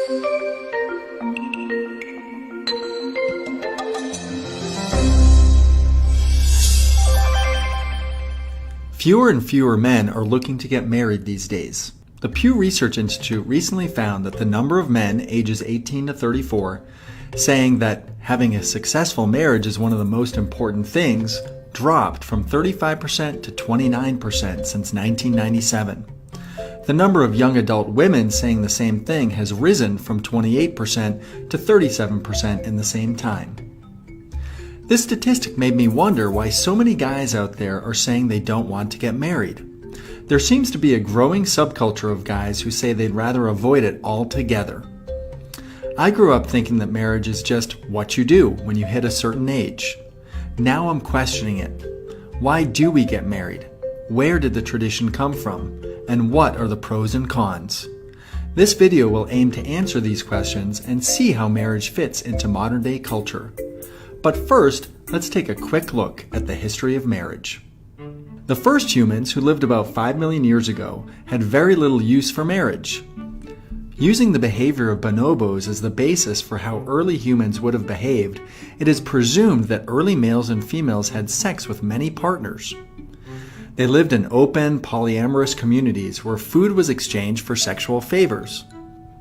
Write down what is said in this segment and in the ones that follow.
Fewer and fewer men are looking to get married these days. The Pew Research Institute recently found that the number of men ages 18 to 34 saying that having a successful marriage is one of the most important things dropped from 35% to 29% since 1997. The number of young adult women saying the same thing has risen from 28% to 37% in the same time. This statistic made me wonder why so many guys out there are saying they don't want to get married. There seems to be a growing subculture of guys who say they'd rather avoid it altogether. I grew up thinking that marriage is just what you do when you hit a certain age. Now I'm questioning it. Why do we get married? Where did the tradition come from? And what are the pros and cons? This video will aim to answer these questions and see how marriage fits into modern-day culture. But first, let's take a quick look at the history of marriage. The first humans, who lived about 5 million years ago, had very little use for marriage. Using the behavior of bonobos as the basis for how early humans would have behaved, it is presumed that early males and females had sex with many partners. They lived in open, polyamorous communities where food was exchanged for sexual favors.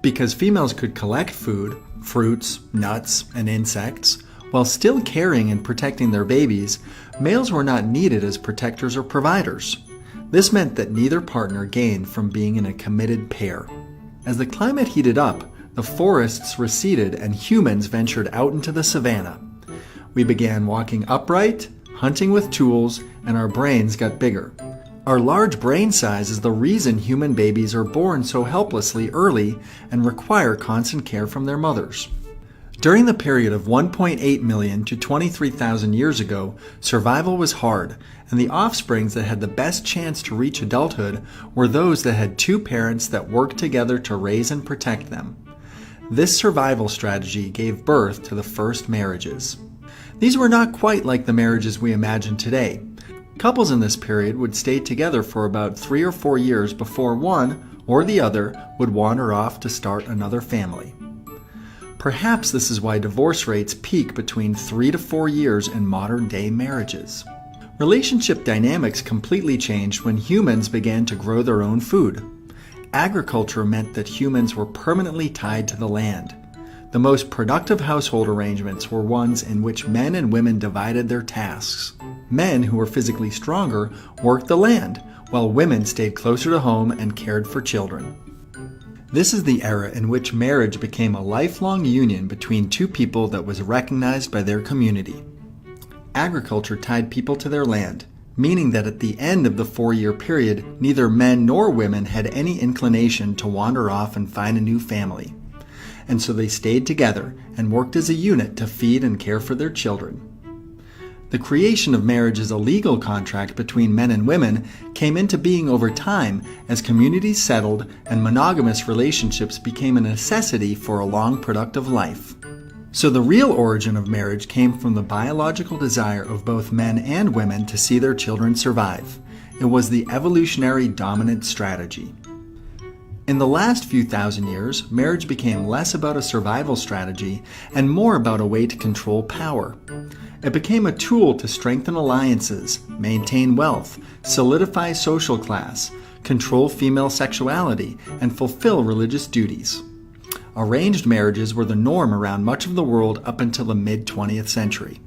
Because females could collect food, fruits, nuts, and insects, while still caring and protecting their babies, males were not needed as protectors or providers. This meant that neither partner gained from being in a committed pair. As the climate heated up, the forests receded and humans ventured out into the savanna. We began walking upright, hunting with tools, and our brains got bigger. Our large brain size is the reason human babies are born so helplessly early and require constant care from their mothers. During the period of 1.8 million to 23,000 years ago, survival was hard, and the offsprings that had the best chance to reach adulthood were those that had two parents that worked together to raise and protect them. This survival strategy gave birth to the first marriages. These were not quite like the marriages we imagine today. Couples in this period would stay together for about 3 or 4 years before one or the other would wander off to start another family. Perhaps this is why divorce rates peak between 3 to 4 years in modern-day marriages. Relationship dynamics completely changed when humans began to grow their own food. Agriculture meant that humans were permanently tied to the land. The most productive household arrangements were ones in which men and women divided their tasks. Men who were physically stronger worked the land, while women stayed closer to home and cared for children. This is the era in which marriage became a lifelong union between two people that was recognized by their community. Agriculture tied people to their land, meaning that at the end of the 4-year period, neither men nor women had any inclination to wander off and find a new family. And so they stayed together and worked as a unit to feed and care for their children. The creation of marriage as a legal contract between men and women came into being over time as communities settled and monogamous relationships became a necessity for a long, productive life. So the real origin of marriage came from the biological desire of both men and women to see their children survive. It was the evolutionary dominant strategy. In the last few thousand years, marriage became less about a survival strategy and more about a way to control power. It became a tool to strengthen alliances, maintain wealth, solidify social class, control female sexuality, and fulfill religious duties. Arranged marriages were the norm around much of the world up until the mid-20th century.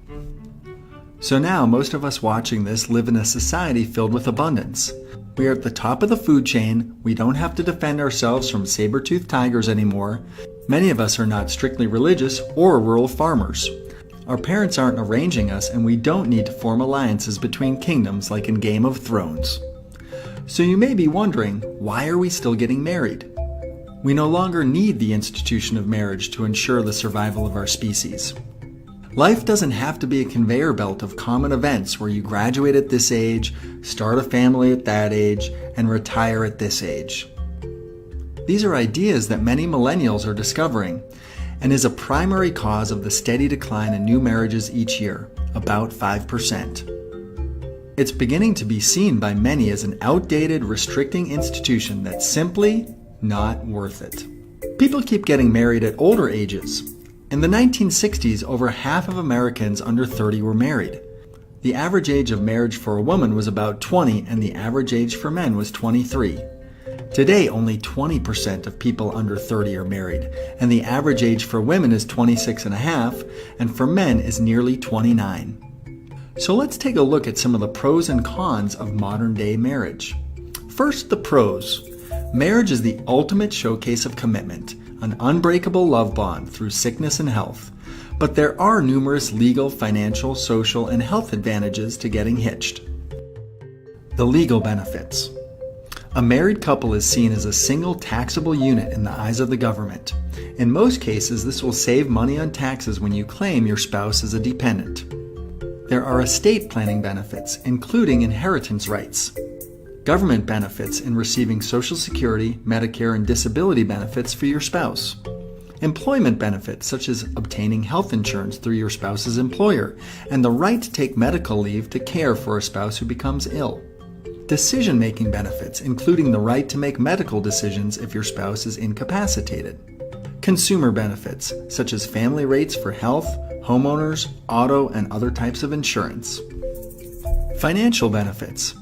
So now most of us watching this live in a society filled with abundance. We are at the top of the food chain, we don't have to defend ourselves from saber-toothed tigers anymore. Many of us are not strictly religious or rural farmers. Our parents aren't arranging us, and we don't need to form alliances between kingdoms like in Game of Thrones. So you may be wondering, why are we still getting married? We no longer need the institution of marriage to ensure the survival of our species. Life doesn't have to be a conveyor belt of common events where you graduate at this age, start a family at that age, and retire at this age. These are ideas that many millennials are discovering, and is a primary cause of the steady decline in new marriages each year, about 5%. It's beginning to be seen by many as an outdated, restricting institution that's simply not worth it. People keep getting married at older ages. In the 1960s, over half of Americans under 30 were married. The average age of marriage for a woman was about 20, and the average age for men was 23. Today, only 20% of people under 30 are married, and the average age for women is 26 and a half, and for men is nearly 29. So let's take a look at some of the pros and cons of modern-day marriage. First, the pros. Marriage is the ultimate showcase of commitment, an unbreakable love bond through sickness and health. But there are numerous legal, financial, social, and health advantages to getting hitched. The legal benefits. A married couple is seen as a single taxable unit in the eyes of the government. In most cases, this will save money on taxes when you claim your spouse as a dependent. There are estate planning benefits, including inheritance rights. Government benefits in receiving Social Security, Medicare, and disability benefits for your spouse. Employment benefits, such as obtaining health insurance through your spouse's employer, and the right to take medical leave to care for a spouse who becomes ill. Decision-making benefits, including the right to make medical decisions if your spouse is incapacitated. Consumer benefits, such as family rates for health, homeowners, auto, and other types of insurance. Financial benefits.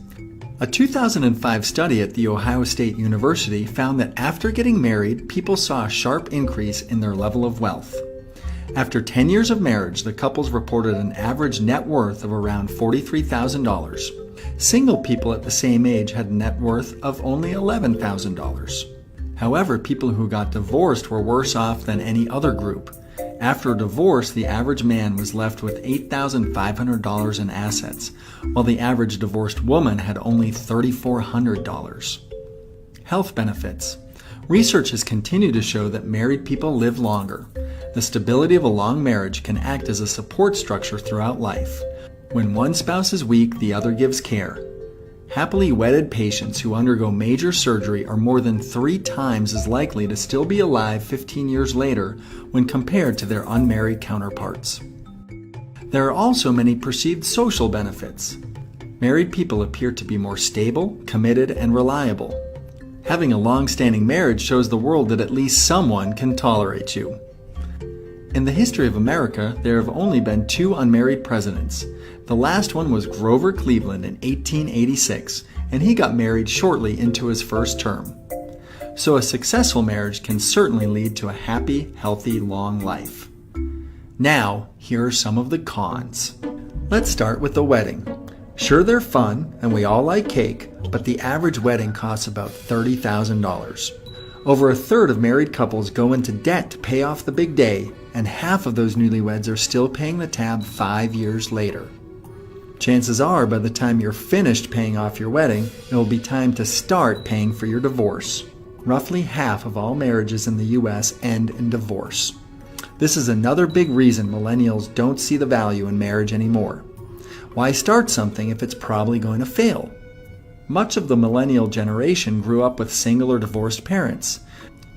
A 2005 study at The Ohio State University found that after getting married, people saw a sharp increase in their level of wealth. After 10 years of marriage, the couples reported an average net worth of around $43,000. Single people at the same age had a net worth of only $11,000. However, people who got divorced were worse off than any other group. After a divorce, the average man was left with $8,500 in assets, while the average divorced woman had only $3,400. Health benefits. Research has continued to show that married people live longer. The stability of a long marriage can act as a support structure throughout life. When one spouse is weak, the other gives care. Happily wedded patients who undergo major surgery are more than 3 times as likely to still be alive 15 years later when compared to their unmarried counterparts. There are also many perceived social benefits. Married people appear to be more stable, committed, and reliable. Having a long-standing marriage shows the world that at least someone can tolerate you. In the history of America, there have only been 2 unmarried presidents. The last one was Grover Cleveland in 1886, and he got married shortly into his first term. So a successful marriage can certainly lead to a happy, healthy, long life. Now, here are some of the cons. Let's start with the wedding. Sure, they're fun, and we all like cake, but the average wedding costs about $30,000. Over a third of married couples go into debt to pay off the big day, and half of those newlyweds are still paying the tab 5 years later. Chances are, by the time you're finished paying off your wedding, it will be time to start paying for your divorce. Roughly half of all marriages in the U.S. end in divorce. This is another big reason millennials don't see the value in marriage anymore. Why start something if it's probably going to fail? Much of the millennial generation grew up with single or divorced parents.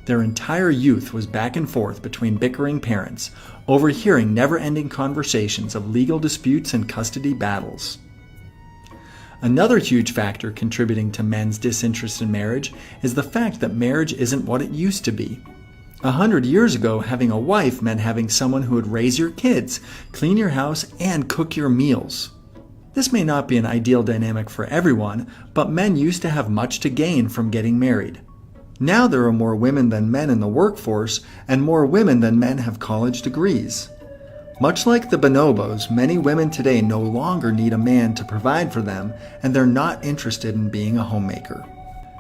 Their entire youth was back and forth between bickering parents, overhearing never-ending conversations of legal disputes and custody battles. Another huge factor contributing to men's disinterest in marriage is the fact that marriage isn't what it used to be. 100 years ago, having a wife meant having someone who would raise your kids, clean your house, and cook your meals. This may not be an ideal dynamic for everyone, but men used to have much to gain from getting married. Now there are more women than men in the workforce, and more women than men have college degrees. Much like the bonobos, many women today no longer need a man to provide for them, and they're not interested in being a homemaker.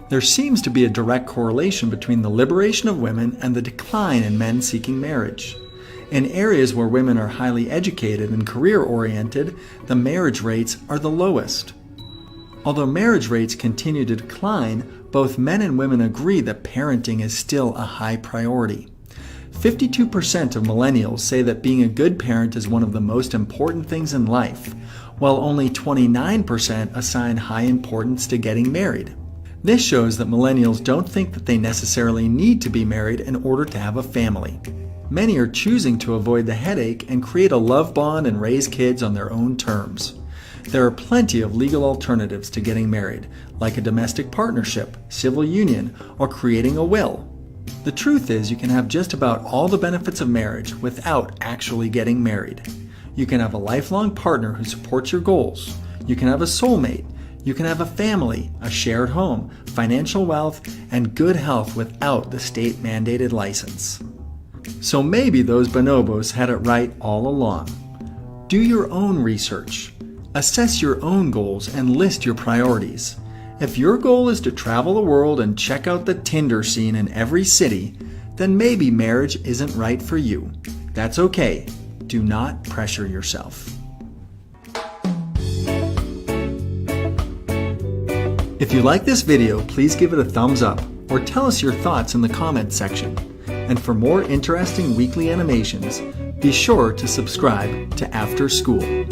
There seems to be a direct correlation between the liberation of women and the decline in men seeking marriage. In areas where women are highly educated and career-oriented, the marriage rates are the lowest. Although marriage rates continue to decline, both men and women agree that parenting is still a high priority. 52% of millennials say that being a good parent is one of the most important things in life, while only 29% assign high importance to getting married. This shows that millennials don't think that they necessarily need to be married in order to have a family. Many are choosing to avoid the headache and create a love bond and raise kids on their own terms. There are plenty of legal alternatives to getting married, like a domestic partnership, civil union, or creating a will. The truth is, you can have just about all the benefits of marriage without actually getting married. You can have a lifelong partner who supports your goals. You can have a soulmate. You can have a family, a shared home, financial wealth, and good health without the state-mandated license. So maybe those bonobos had it right all along. Do your own research. Assess your own goals and list your priorities. If your goal is to travel the world and check out the Tinder scene in every city, then maybe marriage isn't right for you. That's okay. Do not pressure yourself. If you like this video, please give it a thumbs up or tell us your thoughts in the comments section. And for more interesting weekly animations, be sure to subscribe to After School.